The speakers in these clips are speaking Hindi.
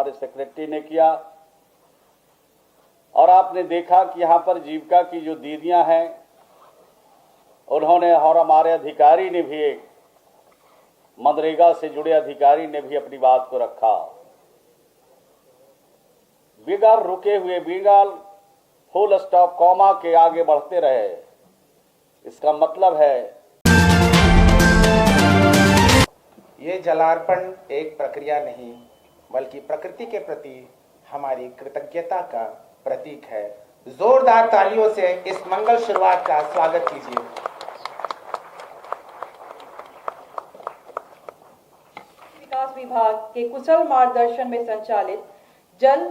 हमारे सेक्रेटरी ने किया। और आपने देखा कि यहाँ पर जीविका की जो दीदियां हैं उन्होंने, और हमारे अधिकारी ने भी, मनरेगा से जुड़े अधिकारी ने भी अपनी बात को रखा। बिगड़ रुके हुए, बिगड़ फुल स्टॉप कॉमा के आगे बढ़ते रहे। इसका मतलब है ये जलार्पण एक प्रक्रिया नहीं बल्कि प्रकृति के प्रति हमारी कृतज्ञता का प्रतीक है। जोरदार तालियों से इस मंगल शुरुआत का स्वागत कीजिए। विकास विभाग के कुशल मार्गदर्शन में संचालित जल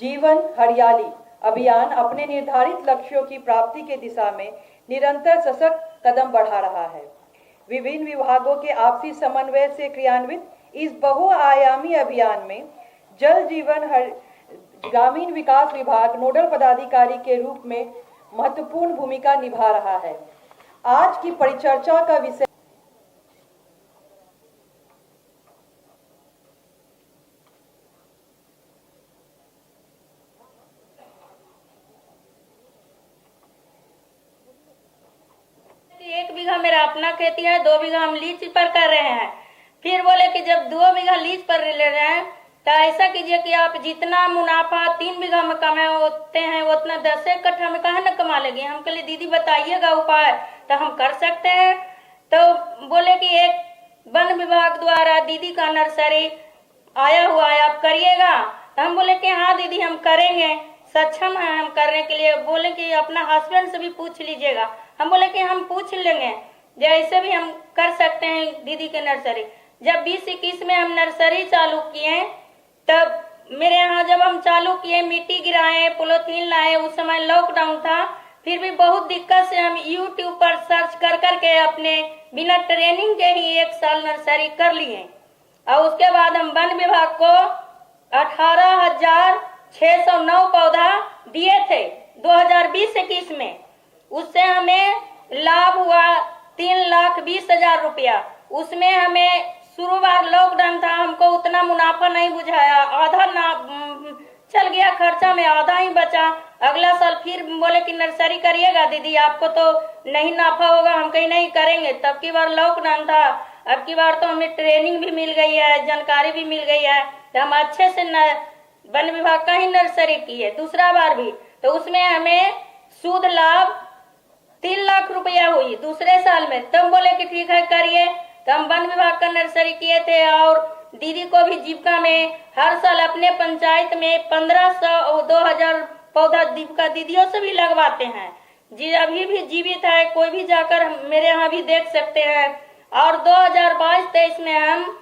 जीवन हरियाली अभियान अपने निर्धारित लक्ष्यों की प्राप्ति के दिशा में निरंतर सशक्त कदम बढ़ा रहा है। विभिन्न विभागों के आपसी समन्वय से क्रियान्वित इस बहुआयामी अभियान में जल जीवन ग्रामीण विकास विभाग नोडल पदाधिकारी के रूप में महत्वपूर्ण भूमिका निभा रहा है। आज की परिचर्चा का विषय एक बीघा मेरा अपना खेती है, 2 बीघा हम लीज पर कर रहे हैं। फिर बोले कि जब 2 बीघा लीज पर ले रहे हैं तो ऐसा कीजिए कि आप जितना मुनाफा 3 बीघा में कमाते हैं उतना 10 कट्ठा में कहाँ न कमा लेंगे। हम कहले दीदी बताइएगा उपाय, तो हम कर सकते हैं। तो बोले कि एक वन विभाग द्वारा दीदी का नर्सरी आया हुआ है, आप करिएगा। तो हम बोले कि हाँ दीदी हम करेंगे, सक्षम है हम करने के लिए। बोले कि अपना हस्बैंड से भी पूछ लीजिएगा। हम बोले कि हम पूछ लेंगे, जैसे भी हम कर सकते हैं दीदी के नर्सरी। जब 2021 में हम नर्सरी चालू किए तब मेरे यहाँ जब हम चालू किए मिट्टी गिराए, पॉलीथीन लाए, उस समय लॉकडाउन था। फिर भी बहुत दिक्कत से हम YouTube पर सर्च कर करके अपने बिना ट्रेनिंग के ही 1 साल नर्सरी कर लिए। और उसके बाद हम वन विभाग को 18,609 पौधा दिए थे 2020-21 में। उससे हमें लाभ हुआ 3,20,000 रुपया। उसमें हमें शुरू बार लॉकडाउन था, हमको उतना मुनाफा नहीं बुझाया, आधा ना चल गया खर्चा में, आधा ही बचा। अगला साल फिर बोले कि नर्सरी करिएगा दीदी, आपको तो नहीं नाफा होगा। हम कहीं नहीं करेंगे। तब की बार लॉकडाउन था, अब की बार तो हमें ट्रेनिंग भी मिल गई है, जानकारी भी मिल गई है, तो हम अच्छे से वन विभाग का ही नर्सरी किए दूसरा बार भी। तो उसमें हमें शुद्ध लाभ 3 लाख रुपया हुई दूसरे साल में। तब बोले कि ठीक है करिए। तो हम वन विभाग का नर्सरी किए थे। और दीदी को भी जीविका में हर साल अपने पंचायत में 1500 और 2000 पौधा दीपिका दीदियों से भी लगवाते हैं। जी अभी भी जीवित है, कोई भी जाकर मेरे यहाँ भी देख सकते हैं। और 2022-23 में हम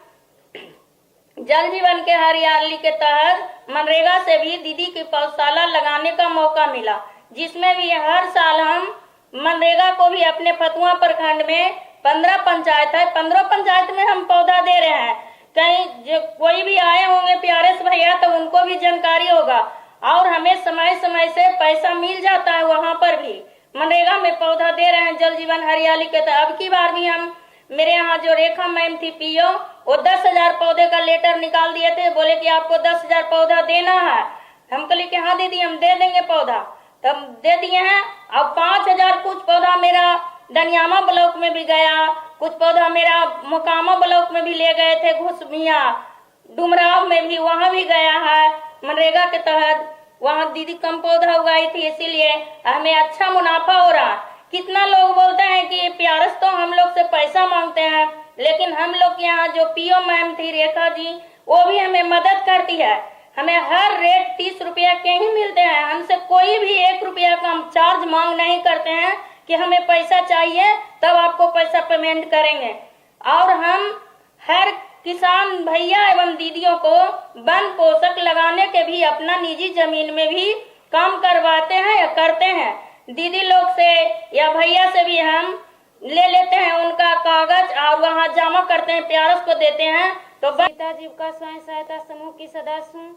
जल जीवन के हरियाली के तहत मनरेगा से भी दीदी की पौधशाला लगाने का मौका मिला, जिसमें भी हर साल हम मनरेगा को भी अपने फतुआ प्रखंड में 15 पंचायत है, 15 पंचायत में हम पौधा दे रहे हैं। कहीं जो कोई भी आए होंगे प्यारे से भैया तो उनको भी जानकारी होगा। और हमें समय समय से पैसा मिल जाता है, वहाँ पर भी मनरेगा में पौधा दे रहे हैं जल जीवन हरियाली के तहत। अब की बार भी हम, मेरे यहाँ जो रेखा मैम थी पीओ, वो 10,000 पौधे का लेटर निकाल दिए थे। बोले कि आपको 10,000 पौधा देना है। हम कहले कि हाँ दीदी हम दे देंगे पौधा, तब दे दिए हैं। अब 5,000 कुछ पौधा मेरा दनियामा ब्लॉक में भी गया, कुछ पौधा मेरा मोकामा ब्लॉक में भी ले गए थे, घुसमिया डुमराव में भी, वहां भी गया है मनरेगा के तहत। वहां दीदी कम पौधा उगाई थी, इसीलिए हमें अच्छा मुनाफा हो रहा। कितना लोग बोलते हैं कि प्यारस तो हम लोग से पैसा मांगते हैं, लेकिन हम लोग के यहाँ जो पीओ मैम थी रेखा जी, वो भी हमें मदद करती है। हमें हर रेट 30 रुपया के ही मिलते हैं। हमसे कोई भी 1 रुपया का हम चार्ज मांग नहीं करते हैं कि हमें पैसा चाहिए तब आपको पैसा पेमेंट करेंगे। और हम हर किसान भैया एवं दीदियों को वन पोषक लगाने के भी अपना निजी जमीन में भी काम करवाते हैं या करते हैं। दीदी लोग से या भैया से भी हम ले लेते हैं उनका कागज और वहाँ जमा करते हैं, प्यारस को देते हैं। तो जीविका स्वयं सहायता समूह की सदस्य हूँ,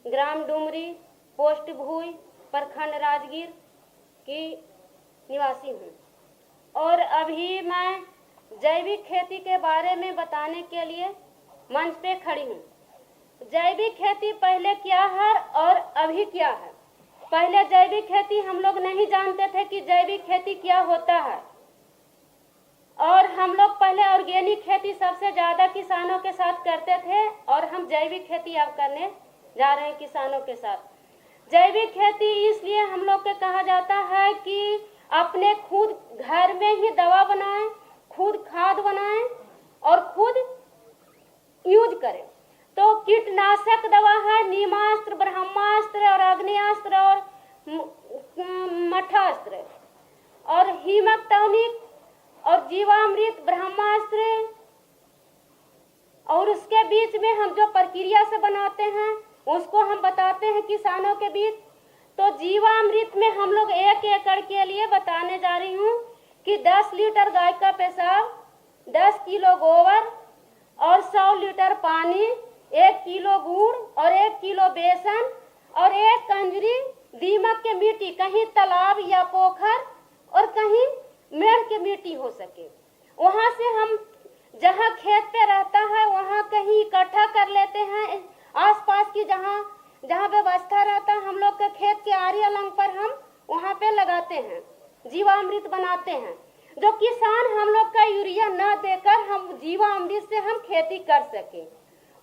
ग्राम डुमरी, पोस्ट भूई, प्रखंड राजगीर की निवासी हूँ। और अभी मैं जैविक खेती के बारे में बताने के लिए मंच पे खड़ी हूँ। जैविक खेती पहले क्या है और अभी क्या है। पहले जैविक खेती हम लोग नहीं जानते थे कि जैविक खेती क्या होता है, और हम लोग पहले ऑर्गेनिक खेती सबसे ज्यादा किसानों के साथ करते थे, और हम जैविक खेती अब करने जा रहे हैं किसानों के साथ। जैविक खेती इसलिए हम लोग के कहा जाता है कि अपने खुद घर में ही दवा बनाएं, खुद खाद बनाएं और खुद यूज करें। तो कीटनाशक दवा है नीमास्त्र, ब्रह्मास्त्र और अग्नियास्त्र और मठास्त्र, और हीमक टॉनिक और जीवामृत, ब्रह्मास्त्र, और उसके बीच में हम जो प्रक्रिया से बनाते हैं उसको हम बताते हैं किसानों के बीच। तो जीवामृत में हम लोग 1 एकड़ के लिए बताने जा रही हूँ कि 10 लीटर गाय का पेशाब, 10 किलो गोबर और 100 लीटर पानी, 1 किलो गुड़ और 1 किलो बेसन और 1 कंजरी दीमक के मिट्टी, कहीं तालाब या पोखर और कहीं मेड़ के मिट्टी हो सके, वहां से हम जहाँ खेत पे रहता है वहां कहीं इकट्ठा कर लेते हैं। आसपास की जहाँ जहाँ व्यवस्था रहता है हम लोग के खेत के आरी अलंग पर हम वहाँ पे लगाते हैं, जीवामृत बनाते हैं। जो किसान हम लोग का यूरिया न देकर हम जीवामृत से हम खेती कर सके,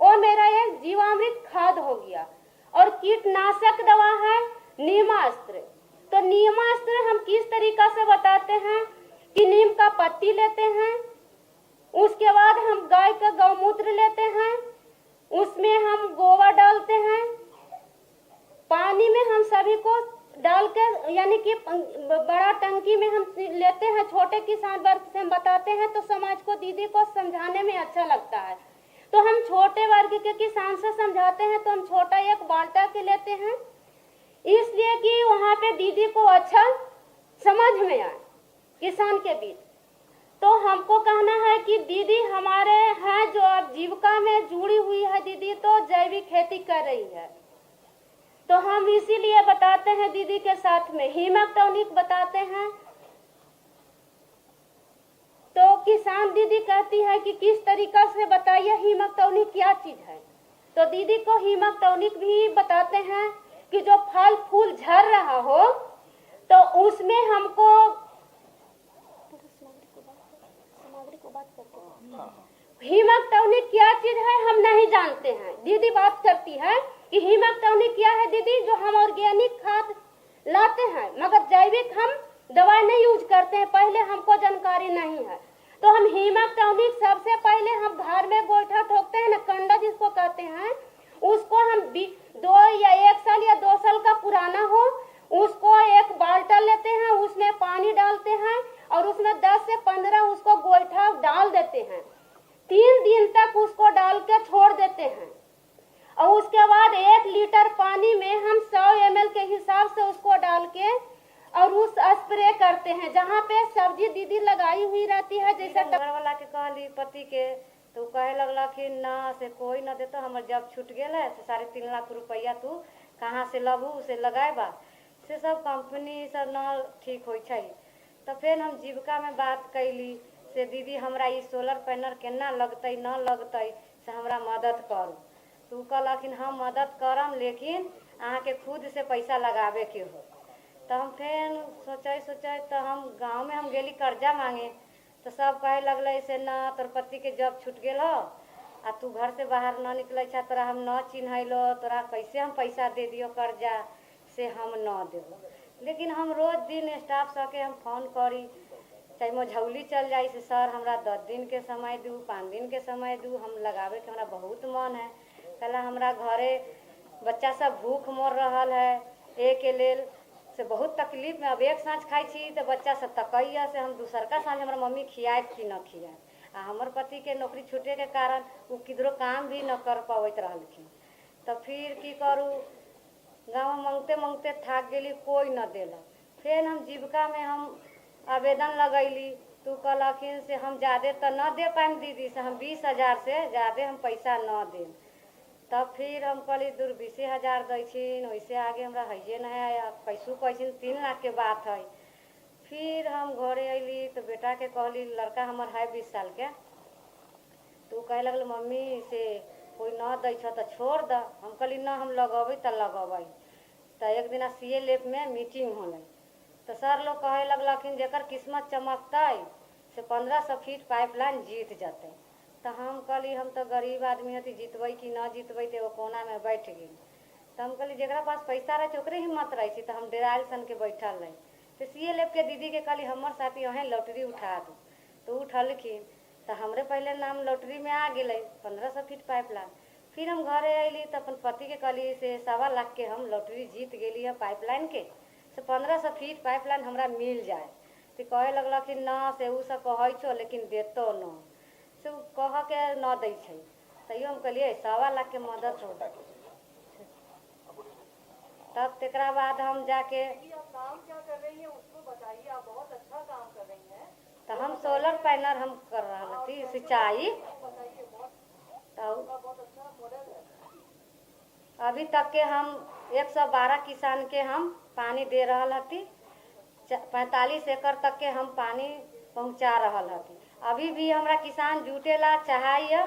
वो मेरा एक जीवामृत खाद हो गया। और कीटनाशक दवा है नीमास्त्र। तो नीमास्त्र हम किस तरीका से बताते हैं कि नीम का पत्ती लेते हैं, उसके बाद हम गाय का गौमूत्र लेते हैं, उसमें हम गोबर डालते हैं, पानी में हम सभी को डाल के, यानी कि बड़ा टंकी में हम लेते हैं। छोटे किसान वर्ग से हम बताते हैं तो समाज को, दीदी को समझाने में अच्छा लगता है, तो हम छोटे वर्ग के किसान से समझाते हैं तो हम छोटा एक बाल्टा के लेते हैं, इसलिए कि वहाँ पे दीदी को अच्छा समझ में आए किसान के बीच। तो हमको कहना है कि दीदी हमारे हैं जो अब जीविका में जुड़ी हुई है दीदी, तो जैविक खेती कर रही है, तो हम इसीलिए बताते हैं दीदी के साथ में हीमक टॉनिक बताते हैं। तो किसान दीदी कहती है कि किस तरीका से बताइए हीमक टॉनिक क्या चीज है, तो दीदी को हीमक टॉनिक भी बताते हैं कि जो फल फूल झड़ रहा हो तो उसमें हमको हीमक टॉनिक क्या चीज है हम नहीं जानते हैं। दीदी बात करती है कि हीमक टॉनिक क्या है दीदी, जो हम ऑर्गेनिक खाद लाते हैं मगर जैविक हम दवाई नहीं यूज करते हैं, पहले हमको जानकारी नहीं है। तो हम हीमक टॉनिक सबसे पहले हम घर में गोइठा ठोकते हैं ना, कंडा जिसको कहते हैं, उसको हम 2 या 1 साल या 2 साल का पुराना हो, उसको एक बाल्टा लेते हैं, उसमें पानी डालते हैं और उसमें 10 से 15 उसको गोइठा डाल देते हैं, 3 दिन तक उसको डाल के छोड़ देते हैं, और उसके बाद 1 लीटर पानी में हम 100 ml के हिसाब से उसको डाल के और उस स्प्रे करते हैं जहाँ पे सब्जी दीदी लगाई हुई रहती है। जैसे घर वाला के कहली पति के, तो कहे लगला कि ना से कोई न देता, हमर जब छूट गया है से 3.5 लाख रुपया तू कहाँ से लबू उसे लगाएबा, से सब कंपनी सब न ठीक हो। तो फिर हम जीविका में बात कैली से दीदी हमरा ई सोलर पैनल केना लगतै न लगतै से हमरा मदद करू। तो कहलखिन हम मदद करम लेकिन अहाँ के खुद से पैसा लगावे के हो। तो हम फिर सोचे तो हम गांव में हम गेली कर्जा मांगे, तो सब कहे लगल से न तोर पति के जब छूट गेल आ तू घर से बाहर न निकले छा, तोरा हम न चिन्हलो, तोरा कैसे हम पैसा दे दियो कर्जा से हम न देबो। लेकिन हम रोज दिन स्टाफ सबके हम फोन करी, चाहे मझौली चल जाए से सर हमरा 10 दिन के समय दू, 5 दिन के समय दू, हम लगावे के हमरा बहुत मन है। कहला हमरा घरे बच्चा सब भूख मर रहा है, ए के लेल से बहुत तकलीफ में। अब एक साँझ खाई छी तो बच्चा सब तकैया से हम दूसर का साँझ हमार मम्मी खियाए कि न खियाए। आ हमर पति के नौकरी छूटे के कारण वो किधरो काम भी न कर पावत रहलखिन। तो फिर की करूँ, गाँव मांगते मांगते थाक गेली, कोई न देला। फिर हम जीविका में हम आवेदन लगैली, तो कहलखिन से हम ज़्यादा तो न दे पाएम दीदी, से हम 20,000 से ज़्यादा हम पैसा न देम। तब फिर हम कहली दूर 20,000 दैछिन, वैसे आगे हमरा है नहीं आया, कैसू कैसिन 3 लाख के बात है। फिर हम घरे अली तो बेटा के कहली, लड़का हमार है 20 साल के, तो कहे लगल मम्मी से कोई न दै छ तो छोड़ द। हम कहली न हम लगेबै तो लगेबै। तो एक दिन CLF में मीटिंग होलै तो सर लोग कहे लगलखिन जेकर किस्मत चमकतै से 1500 फीट पाइपलाइन जीत जाते। तो हम कहली हम तो गरीब आदमी हती, जीतबै कि न जीतबै तो एगो कोना में बैठ गेल। तो हम कहली जरा पास पैसा रहे ओकरे हिम्मत रही तो हम डेराइल सन के बैठल रही। तो CLF के दीदी के कहली हमर साथी अहें लॉटरी उठा दू। तो उठलखिन तो हमरे पहले नाम लॉटरी में आ गए 1500 फीट पाइपलाइन। फिर हम घरे अली तो अपन पति के कहली से 1.25 लाख के हम लॉटरी जीत गेली है पाइपलाइन के, से 1500 फीट पाइपलाइन हमरा मिल जाए। तो कहे लगलखिन न से उ सब कहे छो लेकिन देतो न, से कह के न दै छै। तैयो हम कहलिए 1.25 लाख के मदद हो। तब तेकरा बाद हम जाके आप काम क्या कर रही हैं उसको बताइए। आप बहुत अच्छा काम कर रही हैं। तो हम सोलर पैनल हम कर रहा थी सिंचाई। तो अभी तक के हम 112 किसान के हम पानी दे रहा थी। 45 एकड़ तक के हम पानी पहुंचा रहा थी। अभी भी हमरा किसान जुटेला चाहिए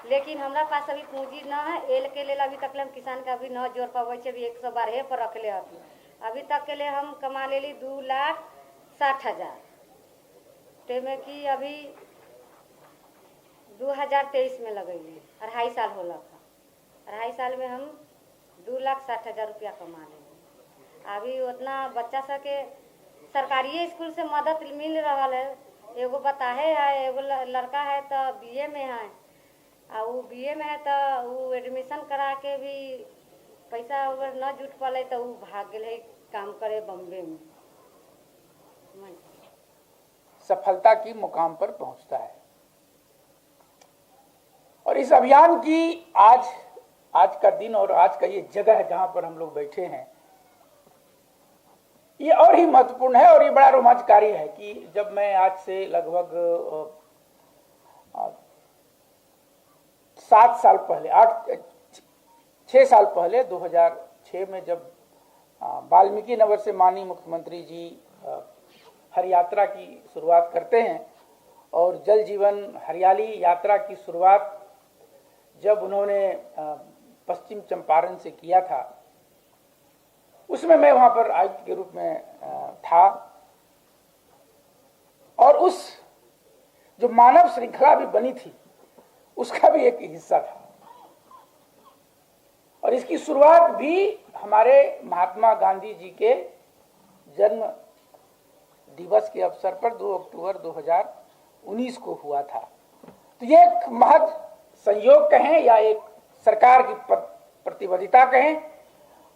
लेकिन हमरा पास अभी पूंजी न है। एल के लिए अभी तक ले हम किसान का अभी न जोड़ पावे छे। अभी 112 पर रख ले अभी तक के लिए हम कमा लेली 2,60,000। तेमे की अभी 2023 में लगेली 2.5 साल होला था। 2.5 साल में हम 2,60,000 रुपया कमा लेली। अभी उतना बच्चा सबके सरकारी स्कूल से मदद मिल रहा है। एगो बताहे है, एगो लड़का है तो BA में है और वो BA में है तो वो एडमिशन करा के भी पैसा अगर न जुट पाले तो वो भाग गए काम करे बम्बे में। सफलता की मुकाम पर पहुंचता है। और इस अभियान की आज का दिन और आज का ये जगह जहां पर हम लोग बैठे हैं ये और ही महत्वपूर्ण है और ये बड़ा रोमांचकारी है कि जब मैं आज से लगभग 7 साल पहले 6 साल पहले 2006 में जब वाल्मीकि नगर से माननीय मुख्यमंत्री जी हर यात्रा की शुरुआत करते हैं और जल जीवन हरियाली यात्रा की शुरुआत जब उन्होंने पश्चिम चंपारण से किया था उसमें मैं वहां पर आयुक्त के रूप में था और उस जो मानव श्रृंखला भी बनी थी उसका भी एक हिस्सा था। और इसकी शुरुआत भी हमारे महात्मा गांधी जी के जन्म दिवस के अवसर पर 2 अक्टूबर 2019 को हुआ था। तो ये एक महज संयोग कहें या एक सरकार की प्रतिबद्धता कहें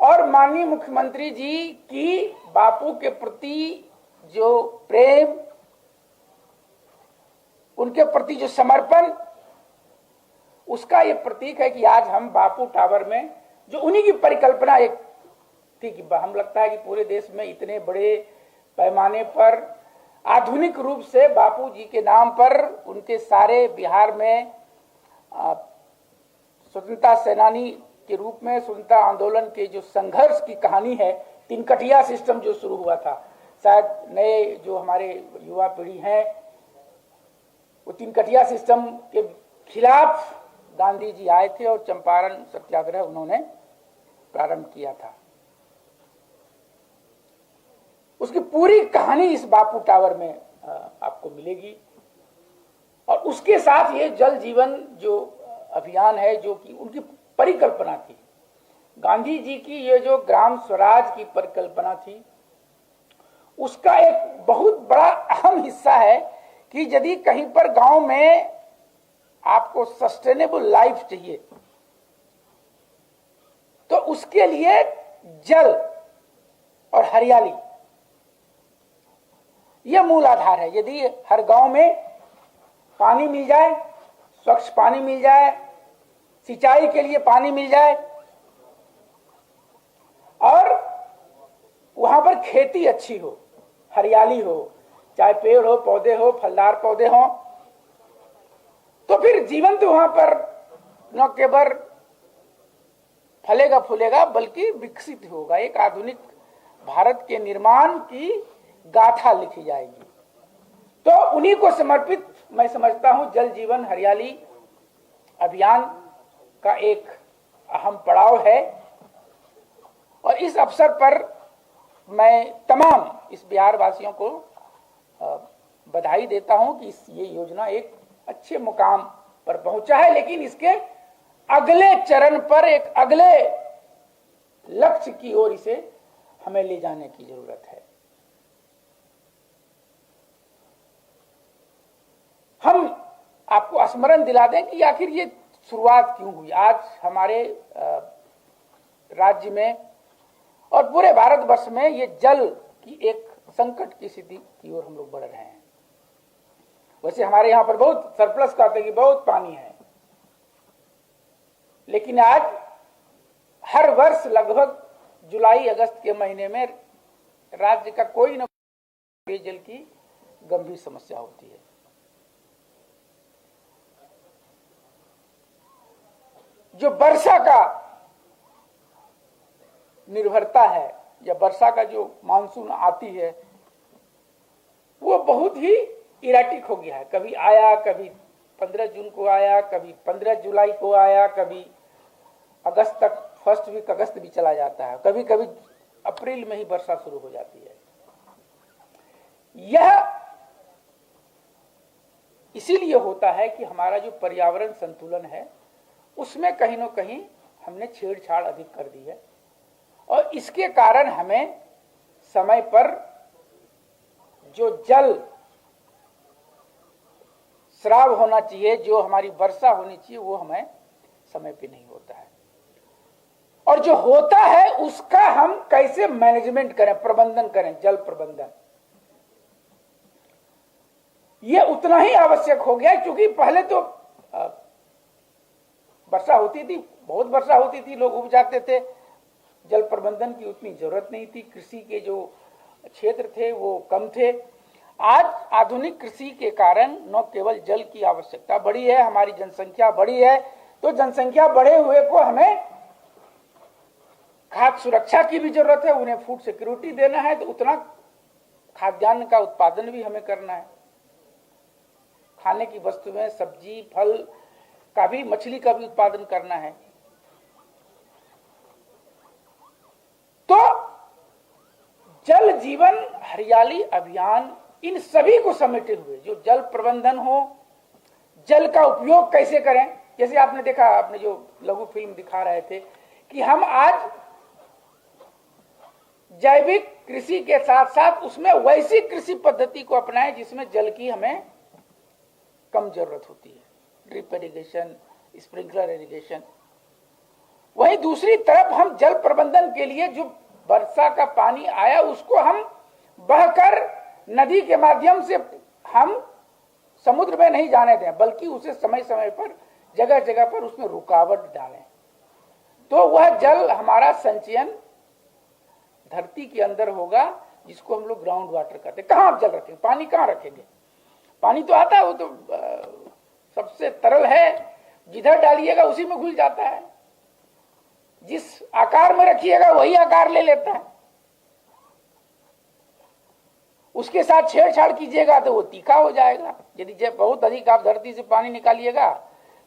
और माननीय मुख्यमंत्री जी की बापू के प्रति जो प्रेम, उनके प्रति जो समर्पण, उसका ये प्रतीक है कि आज हम बापू टावर में जो उन्हीं की परिकल्पना एक थी कि हम लगता है कि पूरे देश में इतने बड़े पैमाने पर आधुनिक रूप से बापू जी के नाम पर उनके सारे बिहार में स्वतंत्रता सेनानी के रूप में स्वतंत्रता आंदोलन के जो संघर्ष की कहानी है, तिनकटिया सिस्टम जो शुरू हुआ था, शायद नए जो हमारे युवा पीढ़ी है वो तिनकटिया सिस्टम के खिलाफ गांधी जी आए थे और चंपारण सत्याग्रह उन्होंने प्रारंभ किया था। उसकी पूरी कहानी इस बापू टावर में आपको मिलेगी। और उसके साथ ये जल जीवन जो अभियान है जो कि उनकी परिकल्पना थी, गांधी जी की ये जो ग्राम स्वराज की परिकल्पना थी, उसका एक बहुत बड़ा अहम हिस्सा है कि यदि कहीं पर गांव में आपको सस्टेनेबल लाइफ चाहिए तो उसके लिए जल और हरियाली यह मूल आधार है। यदि हर गांव में पानी मिल जाए, स्वच्छ पानी मिल जाए, सिंचाई के लिए पानी मिल जाए और वहां पर खेती अच्छी हो, हरियाली हो, चाहे पेड़ हो, पौधे हो, फलदार पौधे हो, तो फिर जीवन तो वहां पर न केवल फलेगा फूलेगा बल्कि विकसित होगा। एक आधुनिक भारत के निर्माण की गाथा लिखी जाएगी। तो उन्हीं को समर्पित मैं समझता हूं जल जीवन हरियाली अभियान का एक अहम पड़ाव है। और इस अवसर पर मैं तमाम इस बिहार वासियों को बधाई देता हूं कि ये योजना एक अच्छे मुकाम पर पहुंचा है, लेकिन इसके अगले चरण पर, एक अगले लक्ष्य की ओर इसे हमें ले जाने की जरूरत है। हम आपको स्मरण दिला दें कि आखिर ये शुरुआत क्यों हुई। आज हमारे राज्य में और पूरे भारतवर्ष में ये जल की एक संकट की स्थिति की ओर हम लोग बढ़ रहे हैं। वैसे हमारे यहां पर बहुत सरप्लस कहते हैं कि बहुत पानी है, लेकिन आज हर वर्ष लगभग जुलाई अगस्त के महीने में राज्य का कोई न कोई पेयजल की गंभीर समस्या होती है। जो वर्षा का निर्भरता है या वर्षा का जो मानसून आती है वो बहुत ही इराटिक हो गया है। कभी आया, कभी 15 जून को आया, कभी 15 जुलाई को आया, कभी अगस्त तक, फर्स्ट वीक अगस्त भी चला जाता है, कभी कभी अप्रैल में ही वर्षा शुरू हो जाती है। यह इसीलिए होता है कि हमारा जो पर्यावरण संतुलन है उसमें कहीं ना कहीं हमने छेड़छाड़ अधिक कर दी है, और इसके कारण हमें समय पर जो जल स्राव होना चाहिए, जो हमारी वर्षा होनी चाहिए, वो हमें समय पे नहीं होता है। और जो होता है उसका हम कैसे मैनेजमेंट करें, प्रबंधन करें, जल प्रबंधन, ये उतना ही आवश्यक हो गया। क्योंकि पहले तो वर्षा होती थी, बहुत वर्षा होती थी, लोग उग जाते थे, जल प्रबंधन की उतनी जरूरत नहीं थी, कृषि के जो क्षेत्र थे वो कम थे। आज आधुनिक कृषि के कारण न केवल जल की आवश्यकता बढ़ी है, हमारी जनसंख्या बढ़ी है, तो जनसंख्या बढ़े हुए को हमें खाद्य सुरक्षा की भी जरूरत है, उन्हें फूड सिक्योरिटी देना है, तो उतना खाद्यान्न का उत्पादन भी हमें करना है। खाने की वस्तुएं, सब्जी, फल का भी, मछली का भी उत्पादन करना है। तो जल जीवन हरियाली अभियान इन सभी को समेटे हुए, जो जल प्रबंधन हो, जल का उपयोग कैसे करें, जैसे आपने देखा, आपने जो लघु फिल्म दिखा रहे थे कि हम आज जैविक कृषि के साथ साथ उसमें वैसी कृषि पद्धति को अपनाएं जिसमें जल की हमें कम जरूरत होती है, ड्रिप इरिगेशन, स्प्रिंकलर इरिगेशन। वहीं दूसरी तरफ हम जल प्रबंधन के लिए जो वर्षा का पानी आया उसको हम बहकर नदी के माध्यम से हम समुद्र में नहीं जाने दें, बल्कि उसे समय समय पर, जगह जगह पर उसमें रुकावट डालें, तो वह जल हमारा संचयन धरती के अंदर होगा, जिसको हम लोग ग्राउंड वाटर कहते हैं। कहां आप जल रखेंगे, पानी कहां रखेंगे? पानी तो आता है, वो तो सबसे तरल है, जिधर डालिएगा उसी में घुल जाता है, जिस आकार में रखिएगा वही आकार ले लेता है। उसके साथ छेड़छाड़ कीजिएगा तो वो तीखा हो जाएगा। यदि जब बहुत अधिक आप धरती से पानी निकालिएगा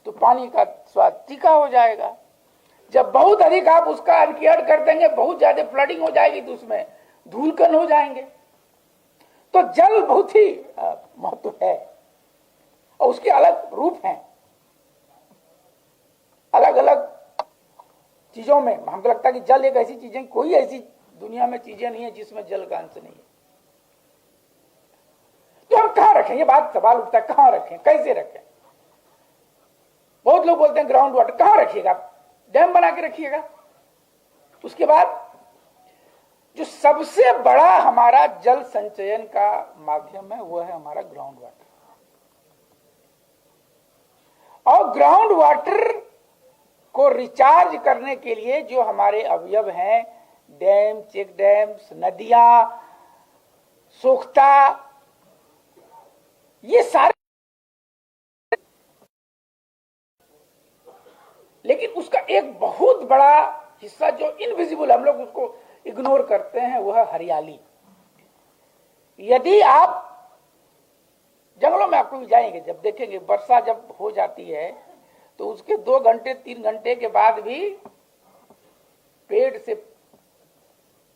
तो पानी का स्वाद तीखा हो जाएगा। जब बहुत अधिक आप उसका अनकेयर कर देंगे, बहुत ज्यादा फ्लडिंग हो जाएगी तो उसमें धूलकण हो जाएंगे। तो जल बहुत ही महत्व है, और उसके अलग रूप हैं, अलग अलग चीजों में। हमको लगता है कि जल एक ऐसी चीज है, कोई ऐसी दुनिया में चीजें नहीं है जिसमें जल का अंश नहीं है। तो हम कहां रखें, ये बात सवाल उठता है, कहां रखें, कैसे रखें? बहुत लोग बोलते हैं ग्राउंड वाटर, कहां रखिएगा? डैम बना के रखिएगा। उसके बाद जो सबसे बड़ा हमारा जल संचयन का माध्यम है वो है हमारा ग्राउंड वाटर। और ग्राउंड वाटर को रिचार्ज करने के लिए जो हमारे अवयव हैं, डैम, चेक डैम्स, नदियां, सोख्ता, ये सारे, लेकिन उसका एक बहुत बड़ा हिस्सा जो इनविजिबल, हम लोग उसको इग्नोर करते हैं, वह हरियाली। यदि आप जंगलों में आपको भी जाएंगे, जब देखेंगे वर्षा जब हो जाती है तो उसके 2 घंटे 3 घंटे के बाद भी पेड़ से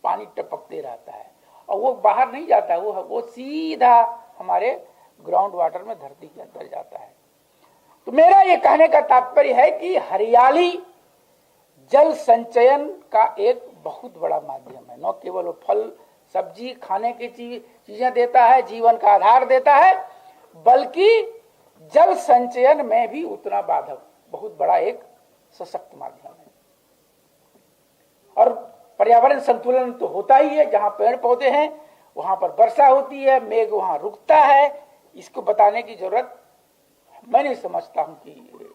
पानी टपकते रहता है और वो बाहर नहीं जाता, वो सीधा हमारे ग्राउंड वाटर में, धरती के अंदर जाता है। तो मेरा ये कहने का तात्पर्य है कि हरियाली जल संचयन का एक बहुत बड़ा माध्यम है। न केवल वो फल सब्जी खाने की चीजें देता है, जीवन का आधार देता है, बल्कि जल संचयन में भी उतना बाधक बहुत बड़ा एक सशक्त माध्यम है। और पर्यावरण संतुलन तो होता ही है, जहां पेड़ पौधे हैं वहां पर वर्षा होती है, मेघ वहां रुकता है। इसको बताने की जरूरत मैं नहीं समझता हूं कि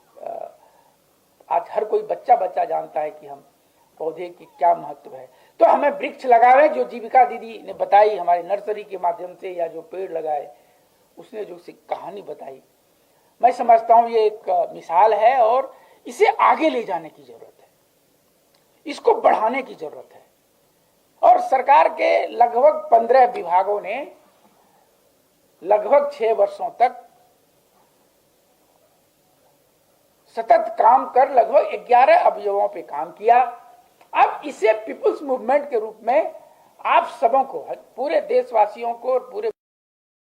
आज हर कोई बच्चा जानता है कि हम पौधे की क्या महत्व है। तो हमें वृक्ष लगावे, जो जीविका दीदी ने बताई हमारे नर्सरी के माध्यम से, या जो पेड़ लगाए उसने जो कहानी बताई, मैं समझता हूं ये एक मिसाल है और इसे आगे ले जाने की जरूरत है, इसको बढ़ाने की जरूरत है। और सरकार के लगभग 15 विभागों ने लगभग 6 वर्षों तक सतत काम कर लगभग 11 अवयवों पे काम किया। अब इसे पीपुल्स मूवमेंट के रूप में आप सबों को, पूरे देशवासियों को और पूरे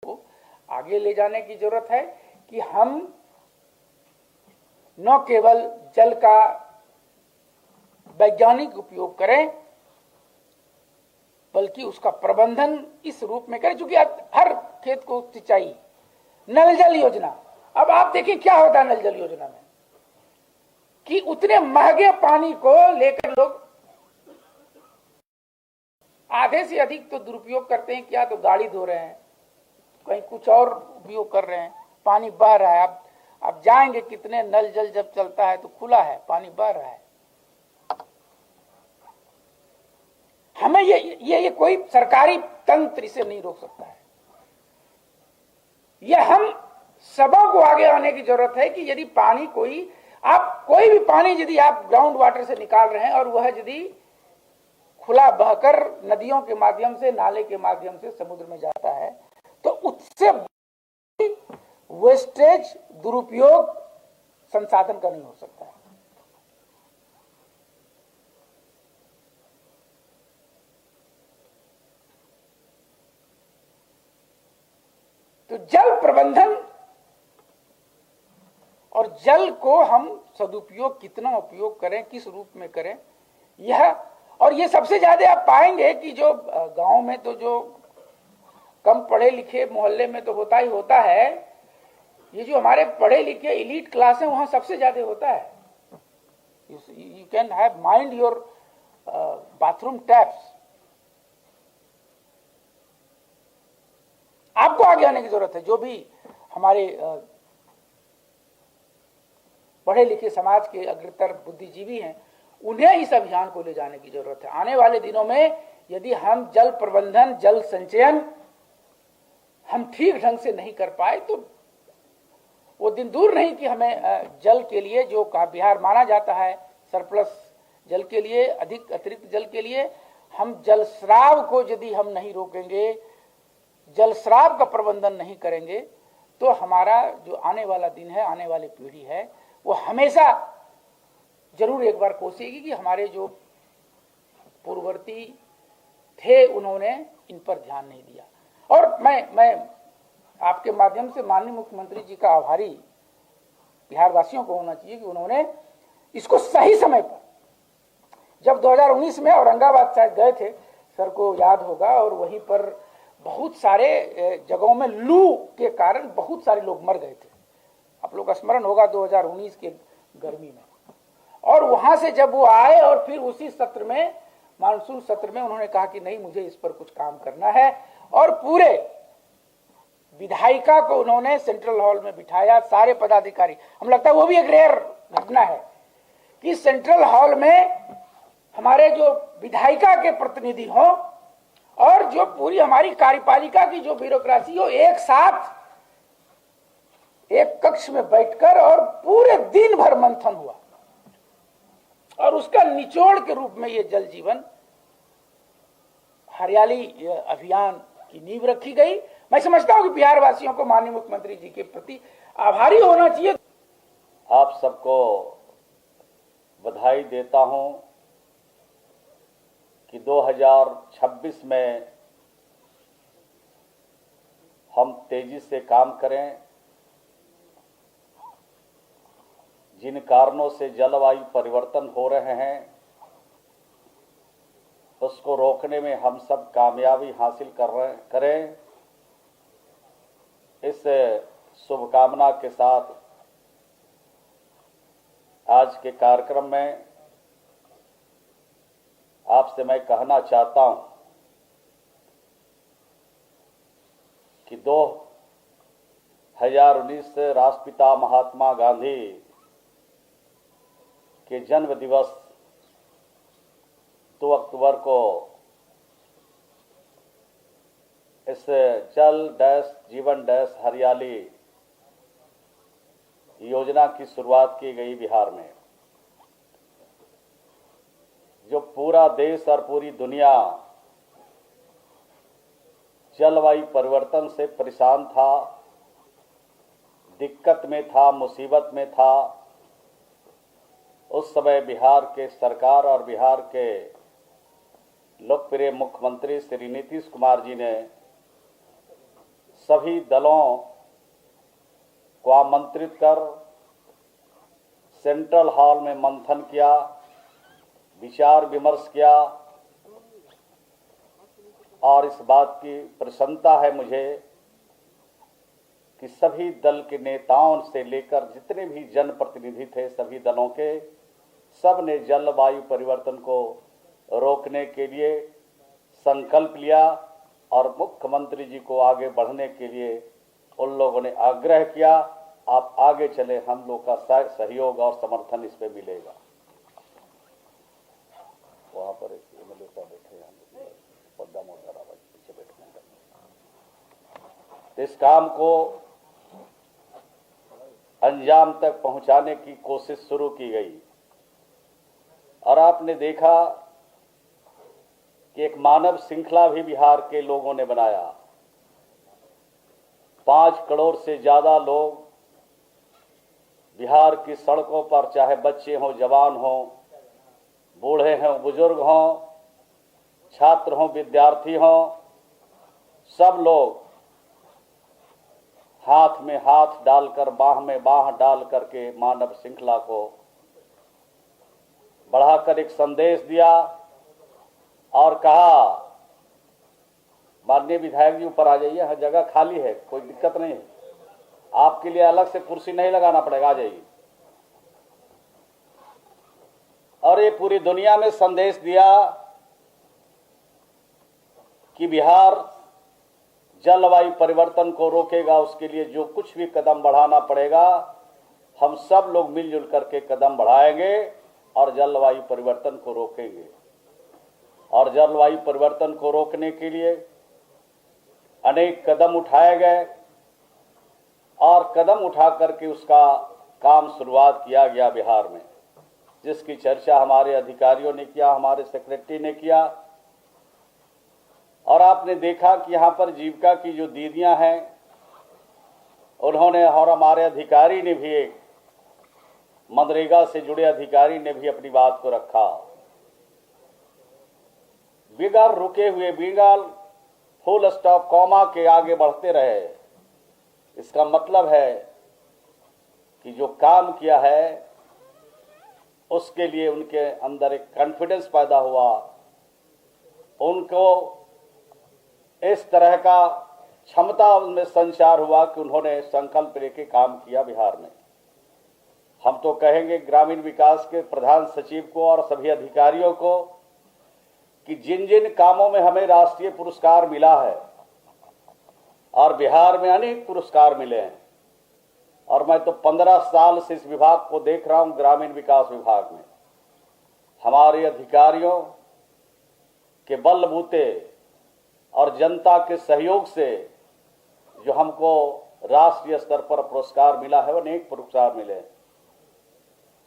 को आगे ले जाने की जरूरत है कि हम न केवल जल का वैज्ञानिक उपयोग करें, बल्कि उसका प्रबंधन इस रूप में करें, क्योंकि हर खेत को सिंचाई, नल जल योजना। अब आप देखिए क्या होता है नल जल योजना में, कि उतने महंगे पानी को लेकर लोग आधे से अधिक तो दुरुपयोग करते हैं। क्या तो गाड़ी धो रहे हैं, कहीं कुछ और उपयोग कर रहे हैं, पानी बह रहा है। आप जाएंगे कितने नल जल जब चलता है तो खुला है, पानी बह रहा है। हमें ये कोई सरकारी तंत्र इसे नहीं रोक सकता है। ये हम सबों को आगे आने की जरूरत है कि यदि पानी कोई भी पानी यदि आप ग्राउंड वाटर से निकाल रहे हैं और वह यदि खुला बहकर नदियों के माध्यम से, नाले के माध्यम से समुद्र में जाता है, तो उससे वेस्टेज, दुरुपयोग संसाधन का नहीं हो सकता है। तो जल प्रबंधन और जल को हम सदुपयोग कितना उपयोग करें, किस रूप में करें, ये सबसे ज्यादा आप पाएंगे कि जो गांव में तो जो कम पढ़े लिखे मोहल्ले में तो होता ही होता है, ये जो हमारे पढ़े लिखे एलीट क्लास है वहां सबसे ज्यादा होता है। You can have mind your bathroom taps. आपको आगे आने की जरूरत है। जो भी हमारे पढ़े लिखे समाज के अग्रतर बुद्धिजीवी हैं, उन्हें इस अभियान को ले जाने की जरूरत है। आने वाले दिनों में यदि हम जल प्रबंधन, जल संचयन हम ठीक ढंग से नहीं कर पाए तो वो दिन दूर नहीं कि हमें जल के लिए, जो का बिहार माना जाता है सरप्लस जल के लिए, अधिक अतिरिक्त जल के लिए, हम जल स्राव को यदि हम नहीं रोकेंगे, जल स्राव का प्रबंधन नहीं करेंगे, तो हमारा जो आने वाला दिन है, आने वाली पीढ़ी है, वो हमेशा जरूर एक बार कोसेगी कि हमारे जो पूर्ववर्ती थे उन्होंने इन पर ध्यान नहीं दिया। और मैं आपके माध्यम से माननीय मुख्यमंत्री जी का आभारी बिहार वासियों को होना चाहिए कि उन्होंने इसको सही समय पर, जब 2019 में औरंगाबाद शायद गए थे, सर को याद होगा, और वहीं पर बहुत सारे जगहों में लू के कारण बहुत सारे लोग मर गए थे। आप लोग का स्मरण होगा 2019 के गर्मी में। और वहां से जब वो आए और फिर उसी सत्र में, मानसून सत्र में, उन्होंने कहा कि नहीं, मुझे इस पर कुछ काम करना है, और पूरे विधायिका को उन्होंने सेंट्रल हॉल में बिठाया, सारे पदाधिकारी। हम लगता है वो भी एक रेयर घटना है कि सेंट्रल हॉल में हमारे जो विधायिका के प्रतिनिधि हो और जो पूरी हमारी कार्यपालिका की जो ब्यूरोक्रेसी हो, एक साथ एक कक्ष में बैठकर और पूरे दिन भर मंथन हुआ, और उसका निचोड़ के रूप में ये जल जीवन हरियाली अभियान की नींव रखी गई। मैं समझता हूं कि बिहार वासियों को माननीय मुख्यमंत्री जी के प्रति आभारी होना चाहिए। आप सबको बधाई देता हूं कि 2026 में हम तेजी से काम करें। जिन कारणों से जलवायु परिवर्तन हो रहे हैं उसको रोकने में हम सब कामयाबी हासिल करें। इस शुभकामना के साथ आज के कार्यक्रम में आपसे मैं कहना चाहता हूं कि 2019 से राष्ट्रपिता महात्मा गांधी के जन्म दिवस 2 अक्टूबर को इस जल डैश जीवन डैश हरियाली योजना की शुरुआत की गई बिहार में। जो पूरा देश और पूरी दुनिया जलवायु परिवर्तन से परेशान था, दिक्कत में था, मुसीबत में था, उस समय बिहार के सरकार और बिहार के लोकप्रिय मुख्यमंत्री श्री नीतीश कुमार जी ने सभी दलों को आमंत्रित कर सेंट्रल हॉल में मंथन किया, विचार विमर्श किया और इस बात की प्रसन्नता है मुझे कि सभी दल के नेताओं से लेकर जितने भी जनप्रतिनिधि थे सभी दलों के, सब ने जलवायु परिवर्तन को रोकने के लिए संकल्प लिया और मुख्यमंत्री जी को आगे बढ़ने के लिए उन लोगों ने आग्रह किया, आप आगे चले, हम लोग का सहयोग और समर्थन इस पे मिलेगा। वहां पर एमएलए साहब बैठे हैं, पद्दा मोटा पीछे बैठे हैं। इस काम को अंजाम तक पहुंचाने की कोशिश शुरू की गई और आपने देखा कि एक मानव श्रृंखला भी बिहार के लोगों ने बनाया। 5 करोड़ से ज्यादा लोग बिहार की सड़कों पर, चाहे बच्चे हों, जवान हों, बूढ़े हों, बुजुर्ग हों, छात्र हों, विद्यार्थी हों, सब लोग हाथ में हाथ डालकर, बाह में बाह डाल करके मानव श्रृंखला को बढ़ाकर एक संदेश दिया और कहा, माननीय विधायक जी ऊपर आ जाइए, हर जगह खाली है, कोई दिक्कत नहीं है, आपके लिए अलग से कुर्सी नहीं लगाना पड़ेगा, आ जाइए। और ये पूरी दुनिया में संदेश दिया कि बिहार जलवायु परिवर्तन को रोकेगा, उसके लिए जो कुछ भी कदम बढ़ाना पड़ेगा हम सब लोग मिलजुल करके कदम बढ़ाएंगे और जलवायु परिवर्तन को रोकेंगे। और जलवायु परिवर्तन को रोकने के लिए अनेक कदम उठाए गए और कदम उठा करके उसका काम शुरुआत किया गया बिहार में, जिसकी चर्चा हमारे अधिकारियों ने किया, हमारे सेक्रेटरी ने किया। और आपने देखा कि यहाँ पर जीविका की जो दीदियां हैं उन्होंने, और हमारे अधिकारी ने भी, एक मनरेगा से जुड़े अधिकारी ने भी अपनी बात को रखा। बिगड़ रुके हुए बिगड़ फुल स्टॉप कॉमा के आगे बढ़ते रहे। इसका मतलब है कि जो काम किया है उसके लिए उनके अंदर एक कॉन्फिडेंस पैदा हुआ, उनको इस तरह का क्षमता उनमें संचार हुआ कि उन्होंने संकल्प लेके काम किया बिहार में। हम तो कहेंगे ग्रामीण विकास के प्रधान सचिव को और सभी अधिकारियों को कि जिन जिन कामों में हमें राष्ट्रीय पुरस्कार मिला है और बिहार में अनेक पुरस्कार मिले हैं, और मैं तो 15 साल से इस विभाग को देख रहा हूं, ग्रामीण विकास विभाग में हमारे अधिकारियों के बलबूते और जनता के सहयोग से जो हमको राष्ट्रीय स्तर पर पुरस्कार मिला है, अनेक पुरस्कार मिले।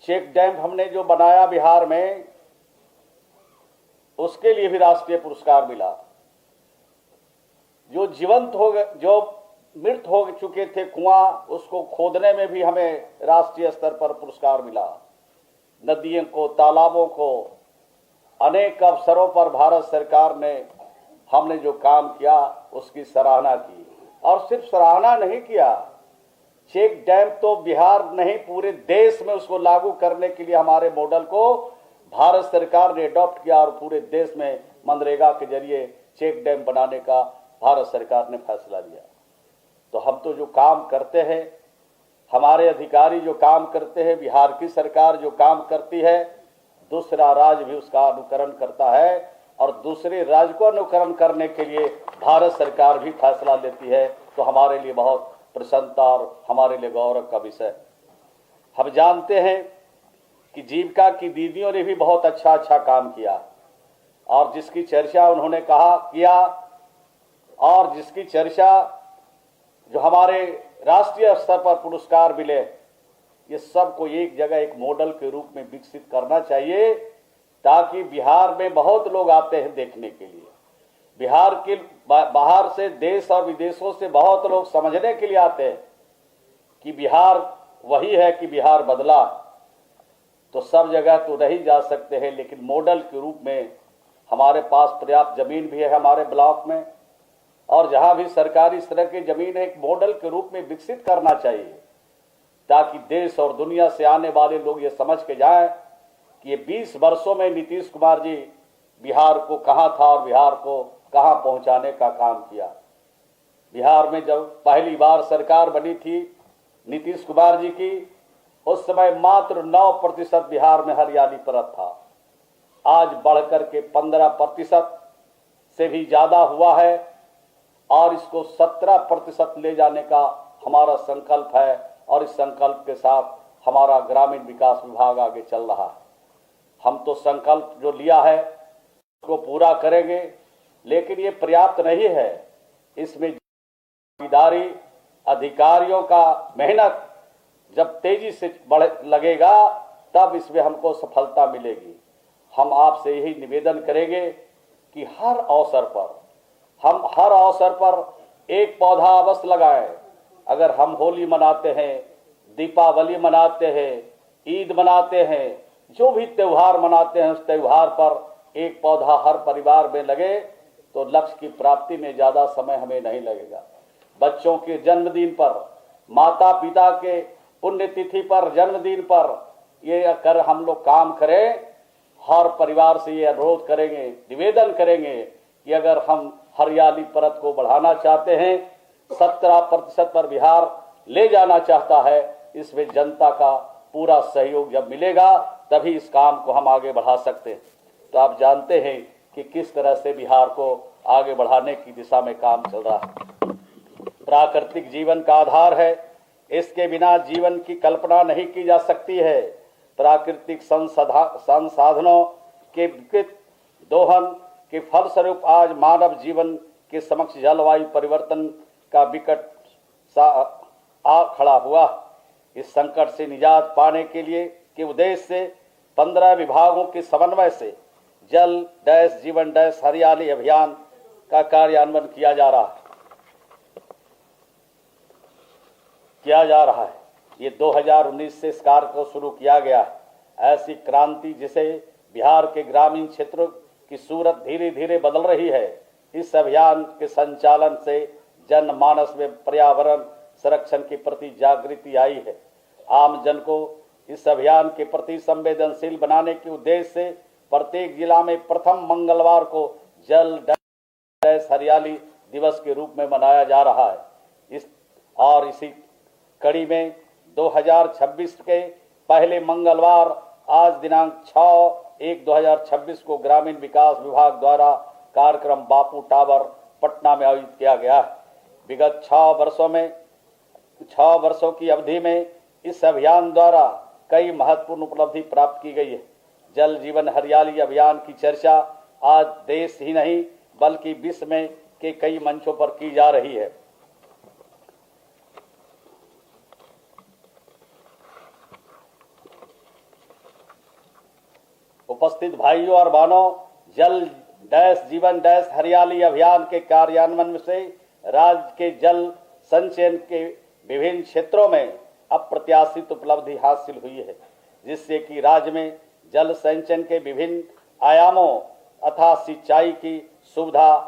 चेक डैम हमने जो बनाया बिहार में, उसके लिए भी राष्ट्रीय पुरस्कार मिला। जो जीवंत हो गए, जो मृत हो चुके थे कुआं, उसको खोदने में भी हमें राष्ट्रीय स्तर पर पुरस्कार मिला। नदियों को, तालाबों को अनेक अवसरों पर भारत सरकार ने हमने जो काम किया उसकी सराहना की। और सिर्फ सराहना नहीं किया, चेक डैम तो बिहार नहीं पूरे देश में उसको लागू करने के लिए हमारे मॉडल को भारत सरकार ने अडॉप्ट किया और पूरे देश में मनरेगा के जरिए चेक डैम बनाने का भारत सरकार ने फैसला लिया। तो हम तो जो काम करते हैं, हमारे अधिकारी जो काम करते हैं, बिहार की सरकार जो काम करती है, दूसरा राज्य भी उसका अनुकरण करता है और दूसरे राज्य को अनुकरण करने के लिए भारत सरकार भी फैसला लेती है। तो हमारे लिए बहुत प्रसन्नता और हमारे लिए गौरव का विषय। हम जानते हैं कि जीविका की दीदियों ने भी बहुत अच्छा काम किया और जिसकी चर्चा उन्होंने किया और जिसकी चर्चा जो हमारे राष्ट्रीय स्तर पर पुरस्कार मिले, ये सब को एक जगह एक मॉडल के रूप में विकसित करना चाहिए, ताकि बिहार में बहुत लोग आते हैं देखने के लिए। बिहार के बाहर से, देश और विदेशों से बहुत लोग समझने के लिए आते हैं कि बिहार वही है कि बिहार बदला। तो सब जगह तो नहीं जा सकते हैं, लेकिन मॉडल के रूप में हमारे पास पर्याप्त जमीन भी है हमारे ब्लॉक में, और जहां भी सरकारी इस तरह की जमीन है, एक मॉडल के रूप में विकसित करना चाहिए, ताकि देश और दुनिया से आने वाले लोग ये समझ के जाएं कि ये 20 वर्षों में नीतीश कुमार जी बिहार को कहां था और बिहार को कहां पहुंचाने का काम किया। बिहार में जब पहली बार सरकार बनी थी नीतीश कुमार जी की, उस समय मात्र 9% बिहार में हरियाली परत था। आज बढ़कर के 15% से भी ज्यादा हुआ है और इसको 17% ले जाने का हमारा संकल्प है और इस संकल्प के साथ हमारा ग्रामीण विकास विभाग आगे चल रहा है। हम तो संकल्प जो लिया है उसको पूरा करेंगे, लेकिन ये पर्याप्त नहीं है। इसमें जिम्मेदारी, अधिकारियों का मेहनत जब तेजी से लगेगा तब इसमें हमको सफलता मिलेगी। हम आपसे यही निवेदन करेंगे कि हर अवसर पर एक पौधा अवश्य लगाएं। अगर हम होली मनाते हैं, दीपावली मनाते हैं, ईद मनाते हैं, जो भी त्योहार मनाते हैं, उस त्योहार पर एक पौधा हर परिवार में लगे तो लक्ष्य की प्राप्ति में ज्यादा समय हमें नहीं लगेगा। बच्चों के जन्मदिन पर, माता पिता के पुण्यतिथि पर, जन्मदिन पर ये अगर हम लोग काम करें, हर परिवार से ये अनुरोध करेंगे, निवेदन करेंगे कि अगर हम हरियाली परत को बढ़ाना चाहते हैं, 17% पर बिहार ले जाना चाहता है, इसमें जनता का पूरा सहयोग जब मिलेगा तभी इस काम को हम आगे बढ़ा सकते हैं। तो आप जानते हैं कि किस तरह से बिहार को आगे बढ़ाने की दिशा में काम चल रहा है। प्राकृतिक जीवन का आधार है, इसके बिना जीवन की कल्पना नहीं की जा सकती है। प्राकृतिक संसाधनों के दोहन के फलस्वरूप आज मानव जीवन के समक्ष जलवायु परिवर्तन का विकट आ खड़ा हुआ। इस संकट से निजात पाने के लिए के उद्देश्य से 15 विभागों के समन्वय से जल डैश जीवन डैश हरियाली अभियान का कार्यान्वयन किया जा रहा है। ये 2019 से इस कार्य को शुरू किया गया है। ऐसी क्रांति जिसे बिहार के ग्रामीण क्षेत्रों की सूरत धीरे धीरे बदल रही है। इस अभियान के संचालन से जनमानस में पर्यावरण संरक्षण के प्रति जागृति आई है। आम जन को इस अभियान के प्रति संवेदनशील बनाने के उद्देश्य से प्रत्येक जिला में प्रथम मंगलवार को जल डैश हरियाली दिवस के रूप में मनाया जा रहा है। इसी कड़ी में 2026 के पहले मंगलवार आज दिनांक 6/1/2026 को ग्रामीण विकास विभाग द्वारा कार्यक्रम बापू टावर पटना में आयोजित किया गया है। विगत 6 वर्षों की अवधि में इस अभियान द्वारा कई महत्वपूर्ण उपलब्धि प्राप्त की गई है। जल जीवन हरियाली अभियान की चर्चा आज देश ही नहीं बल्कि विश्व में के कई मंचों पर की जा रही है। उपस्थित भाइयों और बहनों, जल डैश जीवन डैश हरियाली अभियान के कार्यान्वयन से राज्य के जल संचयन के विभिन्न क्षेत्रों में अप्रत्याशित उपलब्धि हासिल हुई है, जिससे कि राज्य में जल संचयन के विभिन्न आयामों अथा सिंचाई की सुविधा,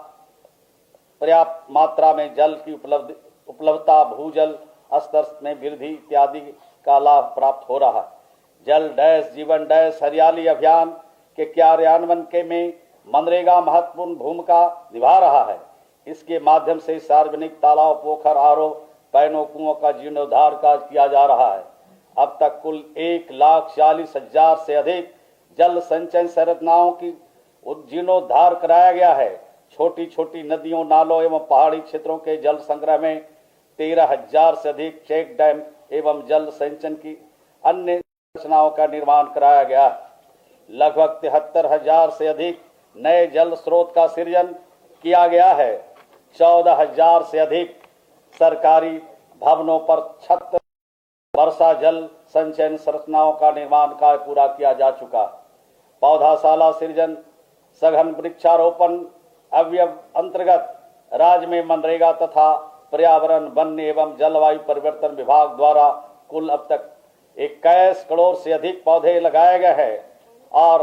पर्याप्त मात्रा में जल की उपलब्धता, भूजल स्तर में वृद्धि इत्यादि का लाभ प्राप्त हो रहा है। जल डैश जीवन डैश हरियाली अभियान के कार्यान्वयन के में मनरेगा महत्वपूर्ण भूमिका निभा रहा है। इसके माध्यम से सार्वजनिक तालाब, पोखर, आरओ, पैनों, कुओं का जीर्णोद्धार कार्य किया जा रहा है। अब तक कुल 1,40,000 से अधिक जल संचयन संरचनाओं की जीर्णोद्धार कराया गया है। छोटी छोटी नदियों, नालों एवं पहाड़ी क्षेत्रों के जल संग्रह में 13,000 से अधिक चेक डैम एवं जल संचयन की अन्य संरचनाओं का निर्माण कराया गया है। लगभग 73,000 से अधिक नए जल स्रोत का सृजन किया गया है। 14,000 से अधिक सरकारी भवनों पर छत वर्षा जल संचयन संरचनाओं का निर्माण कार्य पूरा किया जा चुका है। पौधाशाला सृजन, सघन वृक्षारोपण अवयव अंतर्गत राज्य में मनरेगा तथा पर्यावरण, वन एवं जलवायु परिवर्तन विभाग द्वारा कुल अब तक 21 करोड़ से अधिक पौधे लगाए गए हैं और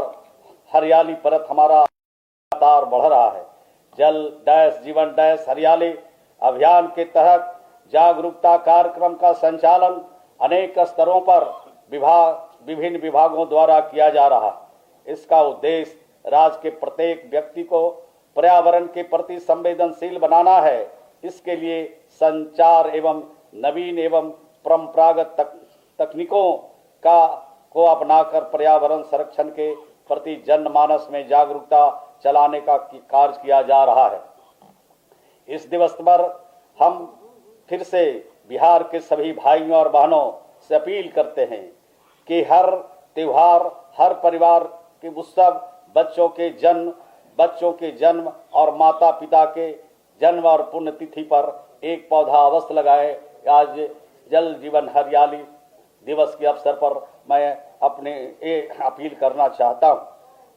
हरियाली परत हमारा लगातार बढ़ रहा है। जल डैश जीवन डैश हरियाली अभियान के तहत जागरूकता कार्यक्रम का संचालन अनेक स्तरों पर विभिन्न विभागों द्वारा किया जा रहा है। इसका उद्देश्य राज्य के प्रत्येक व्यक्ति को पर्यावरण के प्रति संवेदनशील बनाना है। इसके लिए संचार एवं नवीन एवं परंपरागत तकनीकों को अपनाकर पर्यावरण संरक्षण के प्रति जनमानस में जागरूकता चलाने का कार्य किया जा रहा है। इस दिवस पर हम फिर से बिहार के सभी भाइयों और बहनों से अपील करते हैं कि हर त्योहार, हर परिवार के उत्सव, बच्चों के जन्म और माता पिता के जन्म और पुण्यतिथि पर एक पौधा अवश्य लगाएं। आज जल जीवन हरियाली दिवस के अवसर पर मैं अपने अपील करना चाहता हूं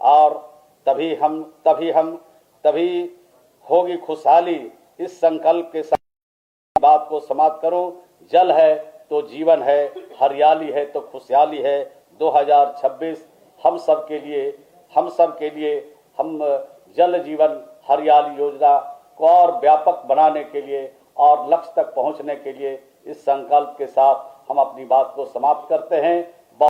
और तभी होगी खुशहाली। इस संकल्प के साथ बात को समाप्त करूं। जल है तो जीवन है, हरियाली है तो खुशहाली है। 2026 हम सब के लिए हम जल जीवन हरियाली योजना को और व्यापक बनाने के लिए और लक्ष्य तक पहुंचने के लिए इस संकल्प के साथ हम अपनी बात को समाप्त करते हैं।